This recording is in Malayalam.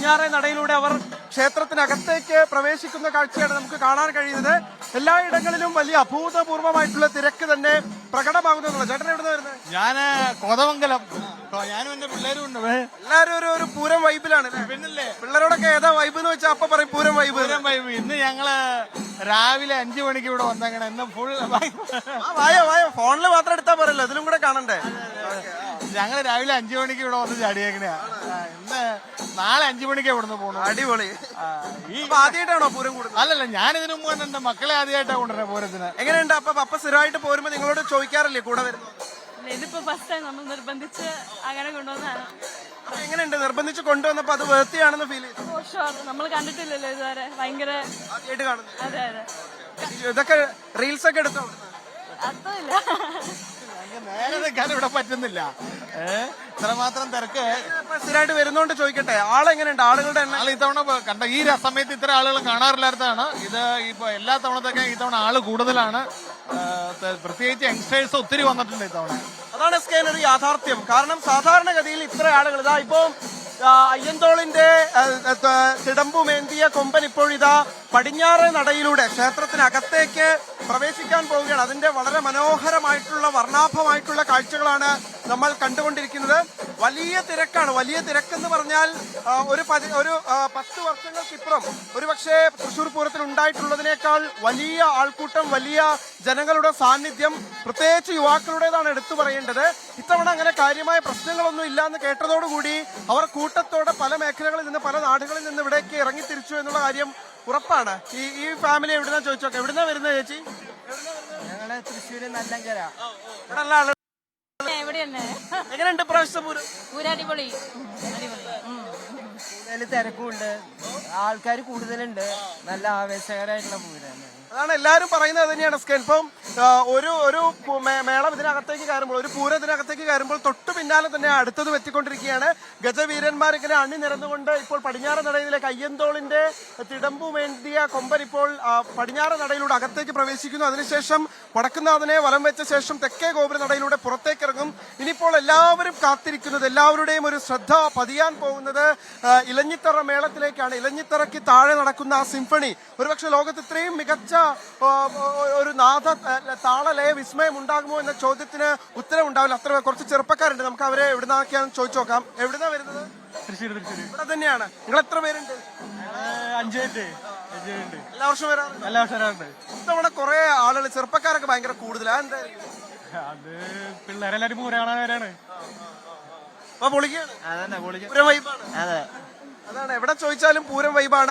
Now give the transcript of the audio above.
പടിഞ്ഞാറേ നടയിലൂടെ അവർ ക്ഷേത്രത്തിനകത്തേക്ക് പ്രവേശിക്കുന്ന കാഴ്ചയാണ് നമുക്ക് കാണാൻ കഴിയുന്നത്. എല്ലായിടങ്ങളിലും വലിയ അഭൂതപൂർവമായിട്ടുള്ള തിരക്ക് തന്നെ പ്രകടമാകുന്നതാണ്. ചേട്ടൻ എവിടെ നിന്ന് വരുന്നത്? ഞാന് കോതമംഗലം. ഞാനും എന്റെ പിള്ളേരും ഉണ്ട്. എല്ലാരും ഒരു പൂരം വൈബിലാണ്. പിന്നല്ലേ പിള്ളേരോടൊക്കെ ഏതാ വൈബ് എന്ന് വെച്ചാൽ അപ്പൊ പറയും പൂരം വൈബ്. പൂരം വൈബ്. ഇന്ന് ഞങ്ങള് രാവിലെ 5 മണിക്ക് ഇവിടെ വന്നേക്കണം. ഇന്ന് ഫുൾ വായോ ഫോണിൽ മാത്രം എടുത്താ പറയല്ലോ, അതിലും കൂടെ കാണണ്ടേ. ഞങ്ങള് രാവിലെ 5 മണിക്ക് ഇവിടെ വന്ന് ചാടിയേക്കണ. ഇന്ന് നാളെ 5 മണിക്ക് ഇവിടുന്ന് പോകണം. അടിപൊളി. ആദ്യമായിട്ടാണോ പൂരം കൂടുന്നത്? അല്ലല്ല, ഞാൻ ഇതിനു മുമ്പ് തന്നെ എന്റെ മക്കളെ ആദ്യമായിട്ടാണ് കൊണ്ടുവരുന്നത് പൂരത്തിന്. എങ്ങനെയുണ്ട്? അപ്പൊ സ്ഥിരമായിട്ട് പോരുമ്പോ നിങ്ങളോട് ചോദിക്കാറില്ലേ കൂടെ വരുന്നു? ഇതിപ്പോ ഫസ്റ്റ് ടൈം നമ്മൾ നിർബന്ധിച്ച് അങ്ങനെ കൊണ്ടുവന്നതാണ്. എങ്ങനെയുണ്ട്? നിർബന്ധിച്ച് കൊണ്ടുവന്നപ്പോ അത് വേർത്തിയാണെന്ന് ഫീൽ ചെയ്തു? നമ്മൾ കണ്ടിട്ടില്ലല്ലോ ഇതുവരെ. ഭയങ്കര ആദ്യമായിട്ട് കാണുന്നു. അതെ അതെ. ഇതൊക്കെ റീൽസ് ഒക്കെ എടുത്തോ? അർത്ഥമില്ല. നേരെ നിൽക്കാൻ ഇവിടെ പറ്റുന്നില്ല. ഇത്രമാത്രം തിരക്ക്. സ്ഥിരമായിട്ട് വരുന്നോണ്ട് ചോദിക്കട്ടെ, ആളെങ്ങനെയുണ്ട്? ആളുകളുടെ എണ്ണം ആൾ ഇത്തവണ കണ്ട ഈ സമയത്ത് ഇത്ര ആളുകൾ കാണാറില്ലാത്തതാണ്. ഇത് ഇപ്പൊ എല്ലാ തവണത്തൊക്കെ ഇത്തവണ ആള് കൂടുതലാണ്. പ്രത്യേകിച്ച് യങ്സ്റ്റേഴ്സ് ഒത്തിരി വന്നിട്ടുണ്ട് ഇത്തവണ. അതാണ് സ്കെയിൻ ഒരു യാഥാർത്ഥ്യം. കാരണം സാധാരണഗതിയിൽ ഇത്ര ആളുകൾ ഇതാ ഇപ്പോ അയ്യന്തോളിന്റെ തിടമ്പുമേന്തിയ കൊമ്പൻ ഇപ്പോഴിതാ പടിഞ്ഞാറ് നടയിലൂടെ ക്ഷേത്രത്തിനകത്തേക്ക് പ്രവേശിക്കാൻ പോവുകയാണ്. അതിന്റെ വളരെ മനോഹരമായിട്ടുള്ള വർണ്ണാഭമായിട്ടുള്ള കാഴ്ചകളാണ് നമ്മൾ കണ്ടുകൊണ്ടിരിക്കുന്നത്. വലിയ തിരക്കാണ്. വലിയ തിരക്കെന്ന് പറഞ്ഞാൽ ഒരു 10 വർഷങ്ങൾക്കിപ്പുറം ഒരുപക്ഷെ തൃശ്ശൂർ പൂരത്തിൽ ഉണ്ടായിട്ടുള്ളതിനേക്കാൾ വലിയ ആൾക്കൂട്ടം, വലിയ ജനങ്ങളുടെ സാന്നിധ്യം, പ്രത്യേകിച്ച് യുവാക്കളുടേതാണ് എടുത്തു പറയേണ്ടത്. ഇത്തവണ അങ്ങനെ കാര്യമായ പ്രശ്നങ്ങളൊന്നും ഇല്ല എന്ന് കേട്ടതോടുകൂടി അവർ കൂട്ടത്തോടെ പല മേഖലകളിൽ നിന്ന്, പല നാടുകളിൽ നിന്ന് ഇവിടേക്ക് ഇറങ്ങി തിരിച്ചു എന്നുള്ള കാര്യം ഉറപ്പാണ്. ഈ ഫാമിലി എവിടുന്നാ ചോദിച്ചോക്കെ? എവിടുന്നാ വരുന്നത് ചേച്ചി? ഞങ്ങള് തൃശ്ശൂര് നല്ലങ്കര. ഇവിടെ ഉള്ള ആള് എങ്ങനെയുണ്ട് പ്രാവശ്യത്തെ പൂരം? അടിപൊളി. കൂടുതൽ തിരക്കുണ്ട്, ആൾക്കാർ കൂടുതലുണ്ട്. നല്ല ആവേശകരമായിട്ടുള്ള പൂരാണ്. അതാണ് എല്ലാവരും പറയുന്നത് തന്നെയാണ് സ്കെയിൻ. ഇപ്പം ഒരു മേളം ഇതിനകത്തേക്ക് കയറുമ്പോൾ, ഒരു പൂരം ഇതിനകത്തേക്ക് കയറുമ്പോൾ തൊട്ടു പിന്നാലെ തന്നെ അടുത്തതും എത്തിക്കൊണ്ടിരിക്കുകയാണ്. ഗജവീരന്മാർ ഇങ്ങനെ അണിനിരന്നുകൊണ്ട് ഇപ്പോൾ പടിഞ്ഞാറ് നടയിലേക്ക് അയ്യന്തോളിന്റെ തിടമ്പുമേന്തിയ കൊമ്പൻ ഇപ്പോൾ പടിഞ്ഞാറ് നടയിലൂടെ അകത്തേക്ക് പ്രവേശിക്കുന്നു. അതിനുശേഷം വടക്കുന്നാഥനെ വലം വെച്ച ശേഷം തെക്കേ ഗോപുര നടയിലൂടെ പുറത്തേക്ക് ഇറങ്ങും. ഇനിയിപ്പോൾ എല്ലാവരും കാത്തിരിക്കുന്നത്, എല്ലാവരുടെയും ഒരു ശ്രദ്ധ പതിയാൻ പോകുന്നത് ഇലഞ്ഞിത്തറ മേളത്തിലേക്കാണ്. ഇലഞ്ഞിത്തറയ്ക്ക് താഴെ നടക്കുന്ന ആ സിംഫണി ഒരുപക്ഷെ ലോകത്ത് ഇത്രയും മികച്ച ഒരു താളലയ വിസ്മയം ഉണ്ടാകുമോ എന്ന ചോദ്യത്തിന് ഉത്തരവുണ്ടാവില്ല. അത്ര കുറച്ച് ചെറുപ്പക്കാരുണ്ട്, നമുക്ക് അവരെ എവിടുന്നാക്കിയാന്ന് ചോദിച്ചു നോക്കാം. എവിടുന്നാ വരുന്നത്? തൃശ്ശൂർ. ഇവിടെ തന്നെയാണ്. നിങ്ങൾ എത്ര പേരുണ്ട്? 5 എല്ലാ വർഷവും വരാറുണ്ട്? എല്ലാ വർഷം വരാറുണ്ട്. ഇത്തവണ കുറെ ആളുകൾ, ചെറുപ്പക്കാരൊക്കെ ഭയങ്കര കൂടുതലാണ്. എന്തായിരിക്കും അത്? പിള്ളേരെല്ലാരും പൂരം കാണാനാണ്. അപ്പൊ പൊളിക്കാണ്. പൂരം വൈബാണ്. അതാണ് എവിടെ ചോദിച്ചാലും പൂരം വൈബാണ്.